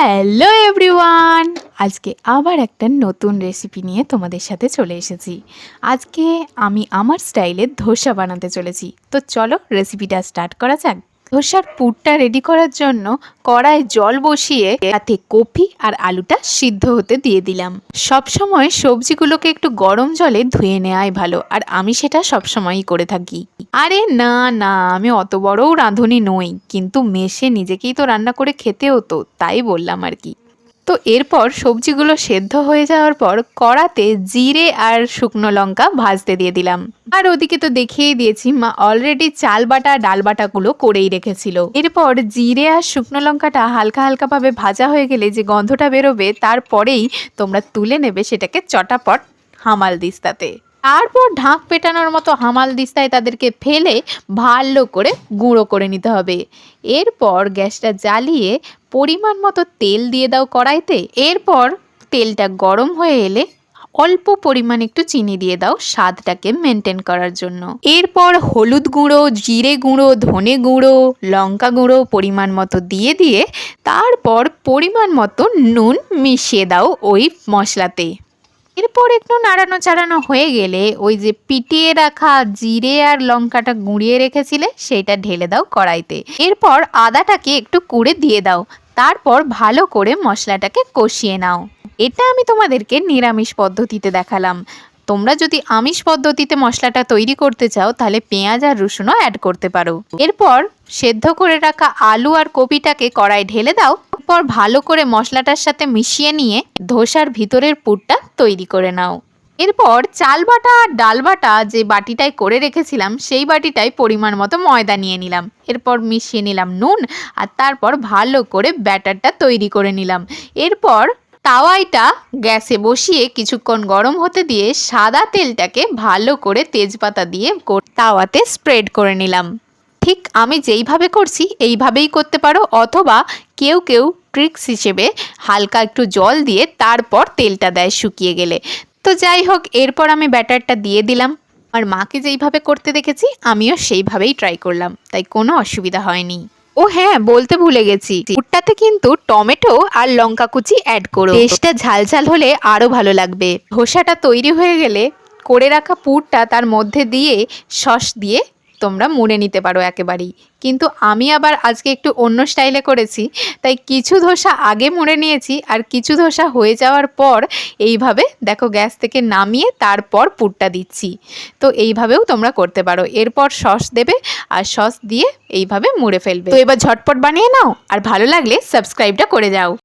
Hello everyone, আজকে আবার একটা নতুন রেসিপি নিয়ে তোমাদের সাথে চলে এসেছি। আজকে আমি আমার স্টাইলে ধোসা বানাতে চলেছি। তো চলো রেসিপিটা স্টার্ট করা যাক। ধোসার পুরটা রেডি করার জন্য কড়ায় জল বসিয়ে তাতে কপি আর আলুটা সিদ্ধ হতে দিয়ে দিলাম। সবসময় সবজিগুলোকে একটু গরম জলে ধুয়ে নেওয়াই ভালো, আর আমি সেটা সবসময়ই করে থাকি। আরে না না, আমি অত বড়ও রাঁধুনি নই, কিন্তু মেসে নিজেকেই তো রান্না করে খেতে হতো, তাই বললাম আর কি। তো এরপর সবজিগুলো সেদ্ধ হয়ে যাওয়ার পর কড়াতে জিরে আর শুকনো লঙ্কা ভাজতে দিয়ে দিলাম। আর ওদিকে তো দেখিয়ে দিয়েছি, মা অলরেডি চাল বাটা ডাল বাটাগুলো করেই রেখেছিল। এরপর জিরে আর শুকনো লঙ্কাটা হালকা হালকা ভাবে ভাজা হয়ে গেলে যে গন্ধটা বেরোবে, তারপরেই তোমরা তুলে নেবে সেটাকে চটাপট হামাল দিস্তাতে। তারপর ঢাক পেটানোর মতো হামাল দিস্তায় তাদেরকে ফেলে ভালো করে গুঁড়ো করে নিতে হবে। এরপর গ্যাসটা জ্বালিয়ে পরিমাণ মতো তেল দিয়ে দাও কড়াইতে। এরপর তেলটা গরম হয়ে এলে অল্প পরিমাণ একটু চিনি দিয়ে দাও স্বাদটাকে মেনটেন করার জন্য। এরপর হলুদ গুঁড়ো, জিরে গুঁড়ো, ধনে গুঁড়ো, লঙ্কা গুঁড়ো পরিমাণ মতো দিয়ে তারপর পরিমাণ মতো নুন মিশিয়ে দাও ওই মশলাতে। এরপর একটু নাড়ানো চাড়ানো হয়ে গেলে ওই যে পিটিয়ে রাখা জিরে আর লঙ্কাটা গুঁড়িয়ে রেখেছিলে সেইটা ঢেলে দাও কড়াইতে। এরপর আদাটাকে একটু কুড়ে দিয়ে দাও। তারপর ভালো করে মশলাটাকে কষিয়ে নাও। এটা আমি তোমাদেরকে নিরামিষ পদ্ধতিতে দেখালাম। তোমরা যদি আমিষ পদ্ধতিতে মশলাটা তৈরি করতে চাও তাহলে পেঁয়াজ আর রসুনও অ্যাড করতে পারো। এরপর সেদ্ধ করে রাখা আলু আর কপিটাকে কড়াই ঢেলে দাও। এরপর ভালো করে মশলাটার সাথে মিশিয়ে নিয়ে ধোসার ভিতরের পুরটা তৈরি করে নাও। এরপর চাল বাটা আর ডাল বাটা যে বাটিটায় করে রেখেছিলাম সেই বাটিটায় পরিমাণ মতো ময়দা নিয়ে নিলাম। এরপর মিশিয়ে নিলাম নুন, আর তারপর ভালো করে ব্যাটারটা তৈরি করে নিলাম। এরপর তাওয়াইটা গ্যাসে বসিয়ে কিছুক্ষণ গরম হতে দিয়ে সাদা তেলটাকে ভালো করে তেজপাতা দিয়ে তাওয়াতে স্প্রেড করে নিলাম। ঠিক আমি যেইভাবে করছি এইভাবেই করতে পারো, অথবা কেউ কেউ ট্রিক্স হিসেবে হালকা একটু জল দিয়ে তারপর তেলটা দেয় শুকিয়ে গেলে। তো যাই হোক, এরপর আমি ব্যাটারটা দিয়ে দিলাম। আর মাকে যেইভাবে করতে দেখেছি আমিও সেইভাবেই ট্রাই করলাম, তাই কোনো অসুবিধা হয়নি। ও হ্যাঁ, বলতে ভুলে গেছি, পুরটাতে কিন্তু টমেটো আর লঙ্কা কুচি অ্যাড করো। টেস্টটা ঝাল ঝাল হলে আরো ভালো লাগবে। ধোসাটা তৈরি হয়ে গেলে করে রাখা পুরটা তার মধ্যে দিয়ে সস দিয়ে তোমরা মুড়ে নিতে পারো একেবারেই। কিন্তু আমি আবার আজকে একটু অন্য স্টাইলে করেছি, তাই কিছু ধোসা আগে মুড়ে নিয়েছি আর কিছু ধোসা হয়ে যাওয়ার পর এইভাবে দেখো গ্যাস থেকে নামিয়ে তারপর পুরটা দিচ্ছি। তো এইভাবেও তোমরা করতে পারো। এরপর সস দেবে আর সস দিয়ে এইভাবে মুড়ে ফেলবে। তো এবার ঝটপট বানিয়ে নাও, আর ভালো লাগলে সাবস্ক্রাইবটা করে যাও।